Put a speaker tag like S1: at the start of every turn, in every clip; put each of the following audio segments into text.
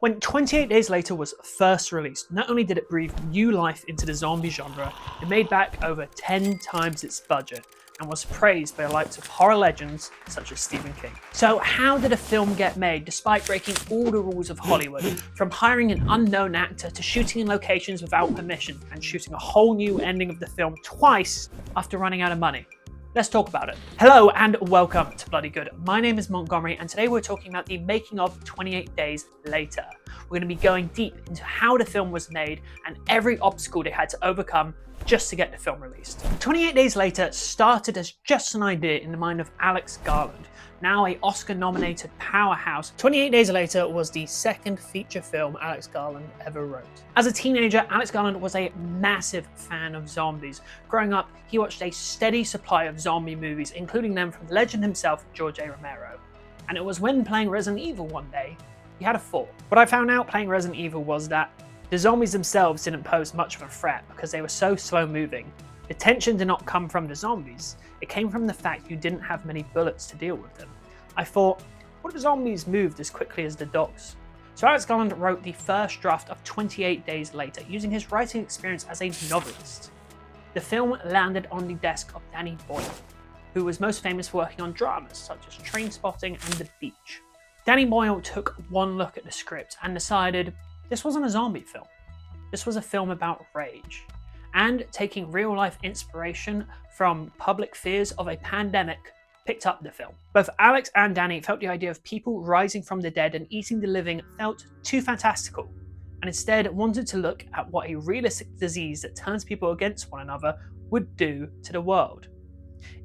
S1: When 28 Days Later was first released, not only did it breathe new life into the zombie genre, it made back over 10 times its budget and was praised by the likes of horror legends such as Stephen King. So how did a film get made despite breaking all the rules of Hollywood, from hiring an unknown actor to shooting in locations without permission and shooting a whole new ending of the film twice after running out of money? Let's talk about it. Hello and welcome to Bloody Good. My name is Montgomery and today we're talking about the making of 28 Days Later. We're going to be going deep into how the film was made and every obstacle they had to overcome just to get the film released. 28 Days Later started as just an idea in the mind of Alex Garland, now an Oscar-nominated powerhouse. 28 Days Later was the second feature film Alex Garland ever wrote. As a teenager, Alex Garland was a massive fan of zombies. Growing up, he watched a steady supply of zombie movies, including them from the legend himself, George A. Romero. And it was when playing Resident Evil one day, he had a thought. What I found out playing Resident Evil was that the zombies themselves didn't pose much of a threat because they were so slow moving. The tension did not come from the zombies, it came from the fact you didn't have many bullets to deal with them. I thought, what if the zombies moved as quickly as the dogs? So Alex Garland wrote the first draft of 28 Days Later, using his writing experience as a novelist. The film landed on the desk of Danny Boyle, who was most famous for working on dramas such as Trainspotting and The Beach. Danny Boyle took one look at the script and decided this wasn't a zombie film. This was a film about rage, and taking real-life inspiration from public fears of a pandemic, picked up the film. Both Alex and Danny felt the idea of people rising from the dead and eating the living felt too fantastical, and instead wanted to look at what a realistic disease that turns people against one another would do to the world.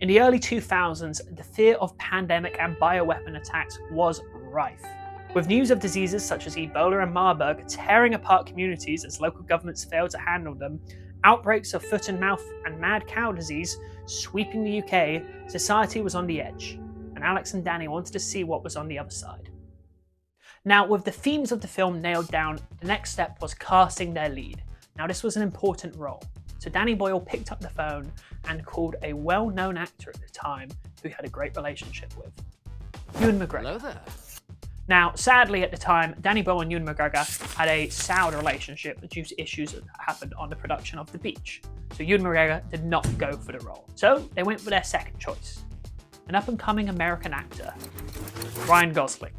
S1: In the early 2000s, the fear of pandemic and bioweapon attacks was rife, with news of diseases such as Ebola and Marburg tearing apart communities as local governments failed to handle them, outbreaks of foot and mouth and mad cow disease sweeping the UK, society was on the edge, and Alex and Danny wanted to see what was on the other side. Now, with the themes of the film nailed down, the next step was casting their lead. Now, this was an important role, so Danny Boyle picked up the phone and called a well-known actor at the time who he had a great relationship with, Ewan McGregor.
S2: Hello there.
S1: Now, sadly at the time, Danny Boyle and Ewan McGregor had a soured relationship due to issues that happened on the production of The Beach. So Ewan McGregor did not go for the role. So they went for their second choice, an up-and-coming American actor, Ryan Gosling.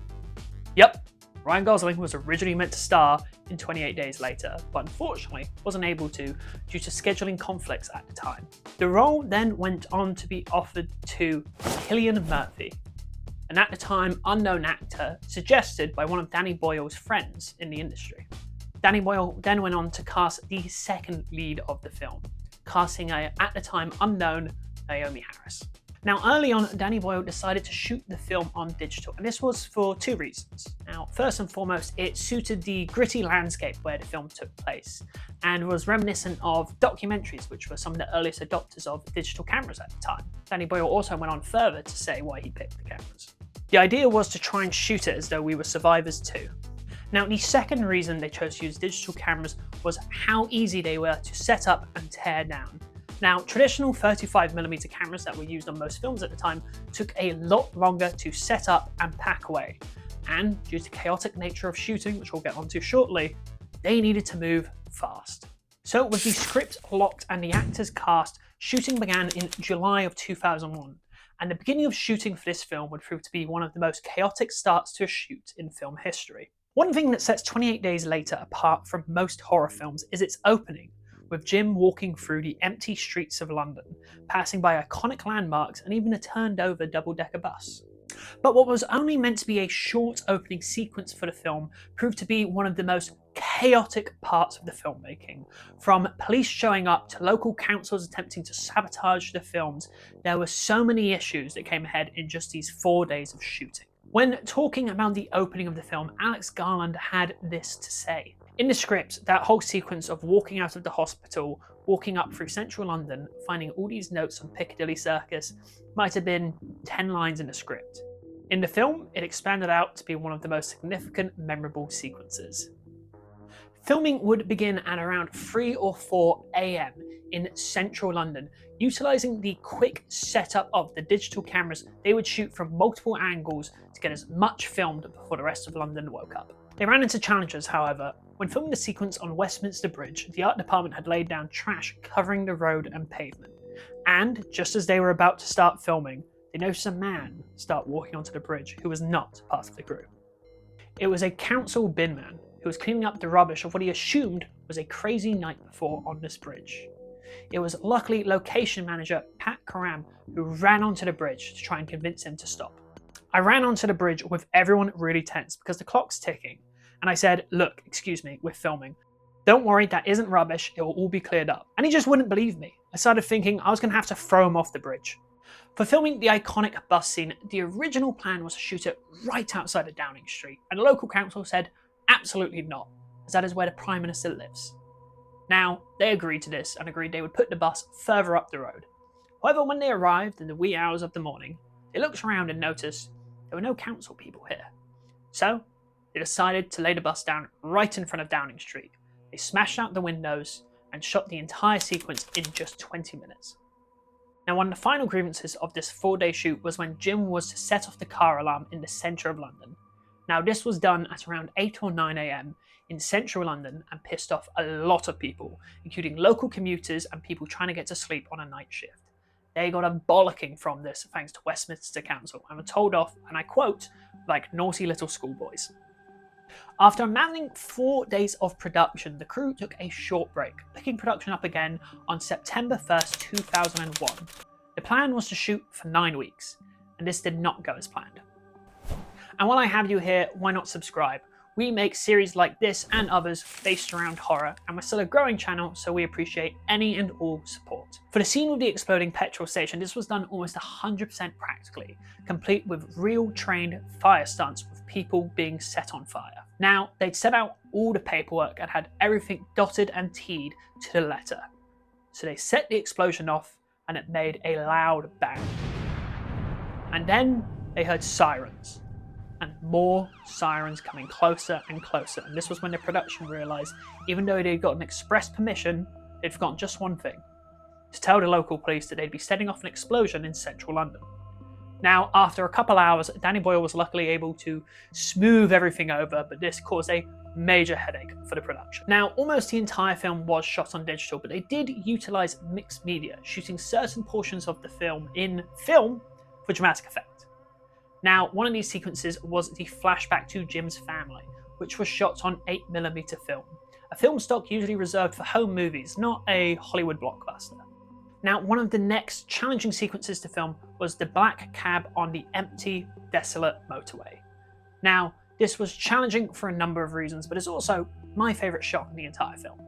S1: Yep, Ryan Gosling was originally meant to star in 28 Days Later, but unfortunately wasn't able to due to scheduling conflicts at the time. The role then went on to be offered to Cillian Murphy, an at the time unknown actor suggested by one of Danny Boyle's friends in the industry. Danny Boyle then went on to cast the second lead of the film, casting a at the time unknown Naomi Harris. Now, early on, Danny Boyle decided to shoot the film on digital, and this was for two reasons. Now, first and foremost, it suited the gritty landscape where the film took place, and was reminiscent of documentaries, which were some of the earliest adopters of digital cameras at the time. Danny Boyle also went on further to say why he picked the cameras. The idea was to try and shoot it as though we were survivors too. Now, the second reason they chose to use digital cameras was how easy they were to set up and tear down. Now, traditional 35mm cameras that were used on most films at the time took a lot longer to set up and pack away. And due to the chaotic nature of shooting, which we'll get onto shortly, they needed to move fast. So with the script locked and the actors cast, shooting began in July of 2001. And the beginning of shooting for this film would prove to be one of the most chaotic starts to a shoot in film history. One thing that sets 28 Days Later apart from most horror films is its opening, with Jim walking through the empty streets of London, passing by iconic landmarks and even a turned-over double-decker bus. But what was only meant to be a short opening sequence for the film proved to be one of the most chaotic parts of the filmmaking. From police showing up to local councils attempting to sabotage the films, there were so many issues that came ahead in just these 4 days of shooting. When talking about the opening of the film, Alex Garland had this to say. In the script, that whole sequence of walking out of the hospital, walking up through central London, finding all these notes on Piccadilly Circus, might have been 10 lines in the script. In the film, it expanded out to be one of the most significant, memorable sequences. Filming would begin at around 3 or 4 AM in central London. Utilising the quick setup of the digital cameras, they would shoot from multiple angles to get as much filmed before the rest of London woke up. They ran into challenges, however. When filming the sequence on Westminster Bridge, the art department had laid down trash covering the road and pavement. And just as they were about to start filming, they noticed a man start walking onto the bridge who was not part of the crew. It was a council bin man who was cleaning up the rubbish of what he assumed was a crazy night before on this bridge. It was luckily location manager Pat Karam who ran onto the bridge to try and convince him to stop. I ran onto the bridge with everyone really tense because the clock's ticking, and I said, "Look, excuse me, we're filming. Don't worry, that isn't rubbish, it will all be cleared up." And he just wouldn't believe me. I started thinking I was going to have to throw him off the bridge. For filming the iconic bus scene, the original plan was to shoot it right outside of Downing Street, and the local council said absolutely not, as that is where the Prime Minister lives. Now, they agreed to this and agreed they would put the bus further up the road. However, when they arrived in the wee hours of the morning, they looked around and noticed there were no council people here. So, they decided to lay the bus down right in front of Downing Street. They smashed out the windows and shot the entire sequence in just 20 minutes. Now, one of the final grievances of this 4-day shoot was when Jim was to set off the car alarm in the centre of London. Now, this was done at around 8 or 9 AM in central London and pissed off a lot of people, including local commuters and people trying to get to sleep on a night shift. They got a bollocking from this thanks to Westminster Council and were told off, and I quote, like naughty little schoolboys. After amassing 4 days of production, the crew took a short break, picking production up again on September 1st, 2001. The plan was to shoot for 9 weeks, and this did not go as planned. And while I have you here, why not subscribe? We make series like this and others based around horror, and we're still a growing channel, so we appreciate any and all support. For the scene with the exploding petrol station, this was done almost 100% practically, complete with real trained fire stunts with people being set on fire. Now, they'd set out all the paperwork and had everything dotted and T'd to the letter. So they set the explosion off, and it made a loud bang. And then they heard sirens. And more sirens coming closer and closer, and this was when the production realised even though they'd gotten express permission, they'd forgotten just one thing: to tell the local police that they'd be setting off an explosion in central London. Now, after a couple hours, Danny Boyle was luckily able to smooth everything over, but this caused a major headache for the production. Now, almost the entire film was shot on digital, but they did utilise mixed media, shooting certain portions of the film in film for dramatic effect. Now, one of these sequences was the flashback to Jim's family, which was shot on 8mm film, a film stock usually reserved for home movies, not a Hollywood blockbuster. Now, one of the next challenging sequences to film was the black cab on the empty, desolate motorway. Now, this was challenging for a number of reasons, but it's also my favourite shot in the entire film.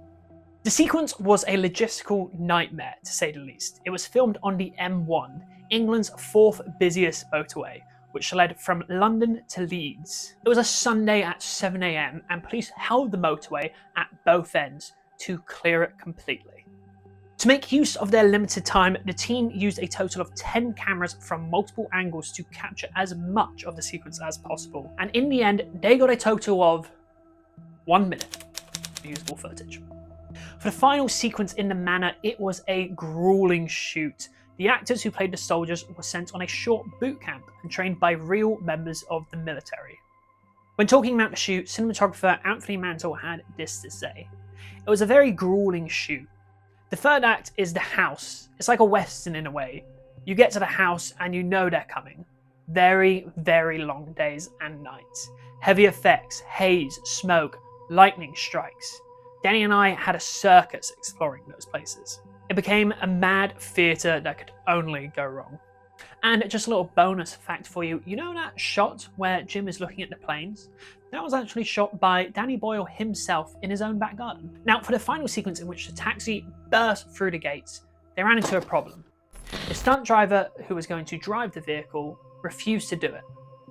S1: The sequence was a logistical nightmare, to say the least. It was filmed on the M1, England's 4th busiest motorway, which led from London to Leeds. It was a Sunday at 7 AM, and police held the motorway at both ends to clear it completely. To make use of their limited time, the team used a total of 10 cameras from multiple angles to capture as much of the sequence as possible, and in the end, they got a total of 1 minute of usable footage. For the final sequence in the manor, it was a grueling shoot. The actors who played the soldiers were sent on a short boot camp and trained by real members of the military. When talking about the shoot, cinematographer Anthony Mantle had this to say: "It was a very grueling shoot. The third act is the house. It's like a western in a way. You get to the house and you know they're coming. Very, very long days and nights. Heavy effects, haze, smoke, lightning strikes. Danny and I had a circus exploring those places. It became a mad theatre that could only go wrong." And just a little bonus fact for you, you know that shot where Jim is looking at the planes? That was actually shot by Danny Boyle himself in his own back garden. Now, for the final sequence in which the taxi burst through the gates, they ran into a problem. The stunt driver who was going to drive the vehicle refused to do it,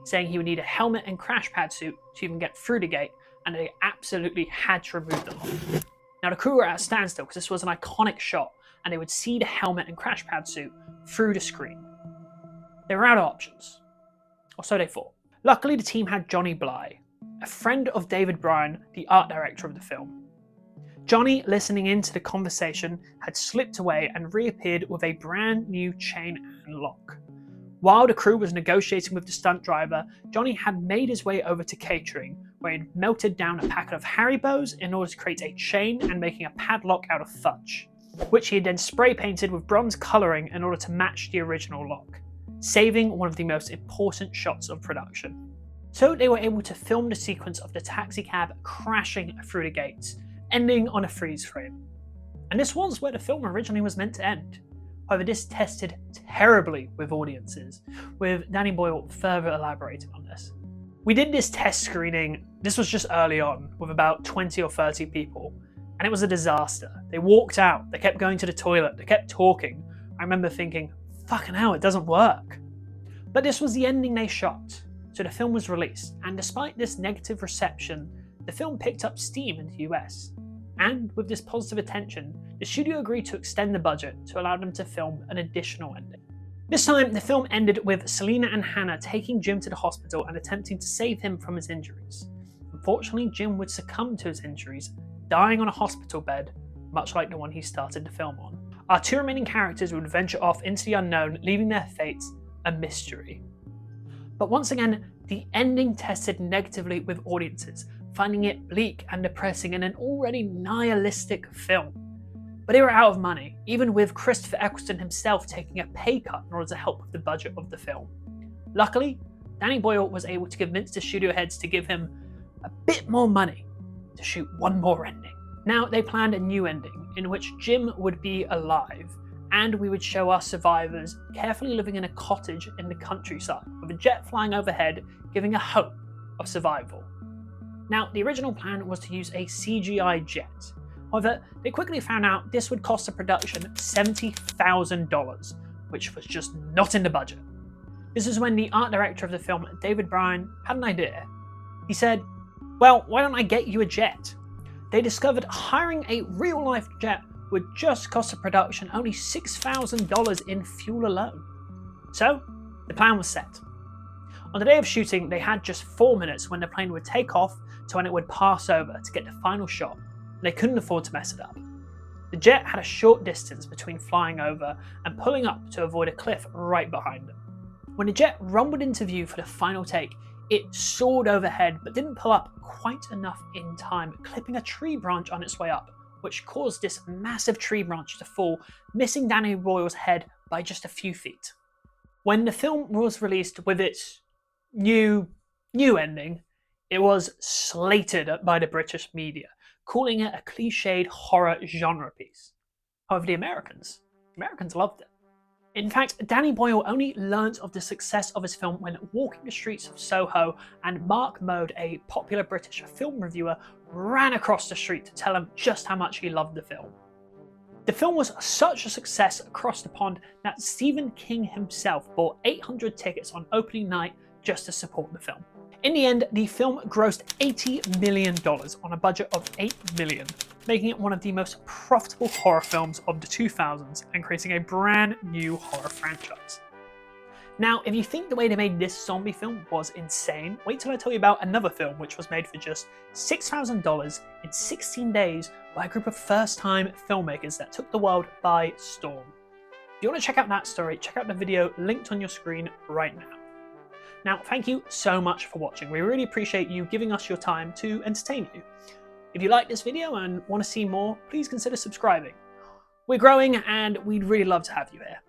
S1: saying he would need a helmet and crash pad suit to even get through the gate, and they absolutely had to remove them all. Now, the crew were at a standstill because this was an iconic shot, and they would see the helmet and crash pad suit through the screen. They were out of options, or so they thought. Luckily, the team had Johnny Bly, a friend of David Bryan, the art director of the film. Johnny, listening into the conversation, had slipped away and reappeared with a brand new chain and lock. While the crew was negotiating with the stunt driver, Johnny had made his way over to catering, where he'd melted down a packet of Haribos in order to create a chain and making a padlock out of fudge, which he had then spray painted with bronze colouring in order to match the original lock, saving one of the most important shots of production. So they were able to film the sequence of the taxicab crashing through the gates, ending on a freeze frame. And this was where the film originally was meant to end. However, this tested terribly with audiences, with Danny Boyle further elaborating on this. We did this test screening, this was just early on, with about 20 or 30 people, and it was a disaster. They walked out, they kept going to the toilet, they kept talking. I remember thinking, fucking hell, it doesn't work. But this was the ending they shot, so the film was released, and despite this negative reception, the film picked up steam in the US. And with this positive attention, the studio agreed to extend the budget to allow them to film an additional ending. This time, the film ended with Selena and Hannah taking Jim to the hospital and attempting to save him from his injuries. Unfortunately, Jim would succumb to his injuries, dying on a hospital bed, much like the one he started the film on. Our two remaining characters would venture off into the unknown, leaving their fates a mystery. But once again, the ending tested negatively with audiences, finding it bleak and depressing in an already nihilistic film. But they were out of money, even with Christopher Eccleston himself taking a pay cut in order to help with the budget of the film. Luckily, Danny Boyle was able to convince the studio heads to give him a bit more money to shoot one more ending. Now they planned a new ending, in which Jim would be alive, and we would show our survivors carefully living in a cottage in the countryside, with a jet flying overhead, giving a hope of survival. Now, the original plan was to use a CGI jet. However, they quickly found out this would cost the production $70,000, which was just not in the budget. This is when the art director of the film, David Bryan, had an idea. He said, well, why don't I get you a jet? They discovered hiring a real-life jet would just cost the production only $6,000 in fuel alone. So, the plan was set. On the day of shooting, they had just 4 minutes when the plane would take off to when it would pass over to get the final shot. They couldn't afford to mess it up. The jet had a short distance between flying over and pulling up to avoid a cliff right behind them. When the jet rumbled into view for the final take, it soared overhead but didn't pull up quite enough in time, clipping a tree branch on its way up, which caused this massive tree branch to fall, missing Danny Boyle's head by just a few feet. When the film was released with its new ending, it was slated by the British media, calling it a cliched horror genre piece. However, the Americans loved it. In fact, Danny Boyle only learnt of the success of his film when walking the streets of Soho, and Mark Mode, a popular British film reviewer, ran across the street to tell him just how much he loved the film. The film was such a success across the pond that Stephen King himself bought 800 tickets on opening night just to support the film. In the end, the film grossed $80 million on a budget of $8 million, making it one of the most profitable horror films of the 2000s and creating a brand new horror franchise. Now, if you think the way they made this zombie film was insane, wait till I tell you about another film which was made for just $6,000 in 16 days by a group of first-time filmmakers that took the world by storm. If you want to check out that story, check out the video linked on your screen right now. Now, thank you so much for watching. We really appreciate you giving us your time to entertain you. If you like this video and want to see more, please consider subscribing. We're growing and we'd really love to have you here.